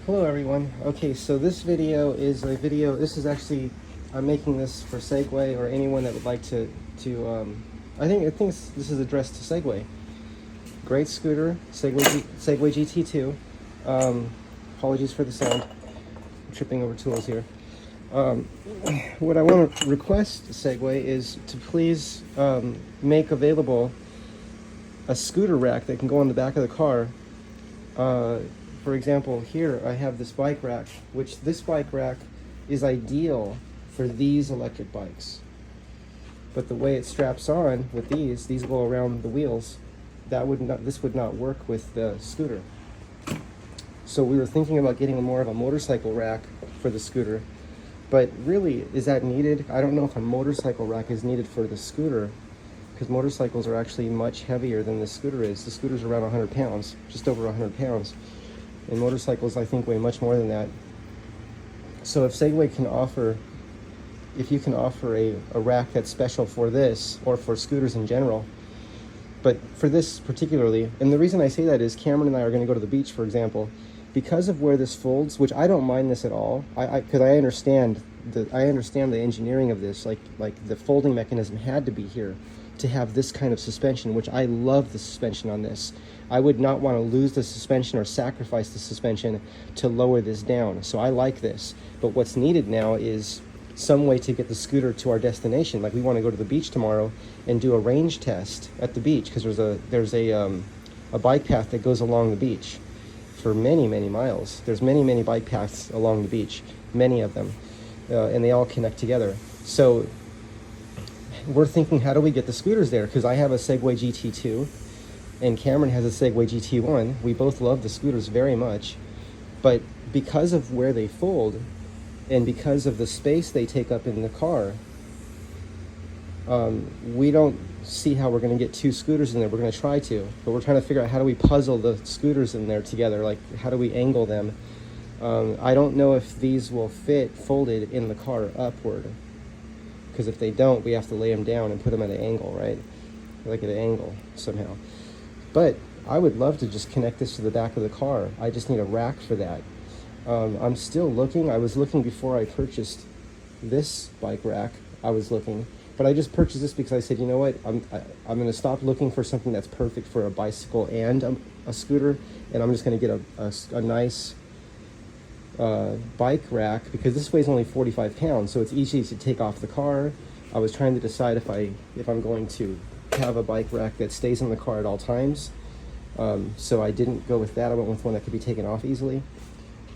Hello everyone. Okay, so this video is a video, this is actually, I'm making this for Segway or anyone that would like to I think this is addressed to Segway. Great scooter, Segway GT2. Apologies for the sound. I'm tripping over tools here. What I want to request Segway is to please make available a scooter rack that can go on the back of the car. For example, here I have this bike rack, which this bike rack is ideal for these electric bikes. But the way it straps on with these go around the wheels. This would not work with the scooter. So we were thinking about getting more of a motorcycle rack for the scooter. But really, is that needed? I don't know if a motorcycle rack is needed for the scooter, because motorcycles are actually much heavier than the scooter is. The scooter's around 100 pounds, just over 100 pounds. And motorcycles, I think, weigh much more than that. So if Segway can offer, if you can offer a rack that's special for this, or for scooters in general, but for this particularly, and the reason I say that is Cameron and I are going to go to the beach, for example, because of where this folds, which I don't mind this at all, because I understand the engineering of this, like the folding mechanism had to be here to have this kind of suspension, which I love the suspension on this. I would not want to lose the suspension or sacrifice the suspension to lower this down. So I like this. But what's needed now is some way to get the scooter to our destination. Like we want to go to the beach tomorrow and do a range test at the beach, because there's a bike path that goes along the beach for many miles. There's many bike paths along the beach, many of them, and they all connect together. So we're thinking, how do we get the scooters there? Because I have a Segway GT2 and Cameron has a Segway GT1. We both love the scooters very much, but because of where they fold and because of the space they take up in the car, we don't see how we're going to get two scooters in there. We're going to try to, but we're trying to figure out how do we puzzle the scooters in there together, like how do we angle them. I don't know if these will fit folded in the car upward, because if they don't, we have to lay them down and put them at an angle, right? Like at an angle somehow. But I would love to just connect this to the back of the car. I just need a rack for that. I'm still looking. I was looking before I purchased this bike rack. I was looking, but I just purchased this because I said, you know what? I'm going to stop looking for something that's perfect for a bicycle and a scooter, and I'm just going to get a nice bike rack, because this weighs only 45 pounds, so it's easy to take off the car. I was trying to decide if I'm going to have a bike rack that stays in the car at all times. So I didn't go with that. I went with one that could be taken off easily.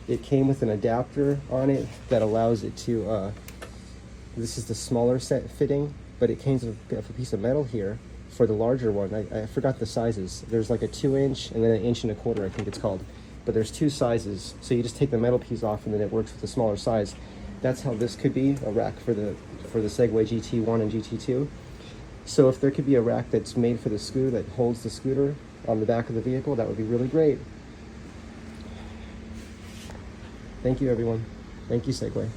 It came with an adapter on it that allows it to, this is the smaller set fitting, but it came with a piece of metal here for the larger one. I forgot the sizes. There's like a 2-inch and then an 1.25 inches, I think it's called. But there's two sizes, so you just take the metal piece off and then it works with the smaller size. That's how this could be a rack for the Segway GT1 and GT2. So if there could be a rack that's made for the scooter that holds the scooter on the back of the vehicle, that would be really great. Thank you, everyone. Thank you, Segway.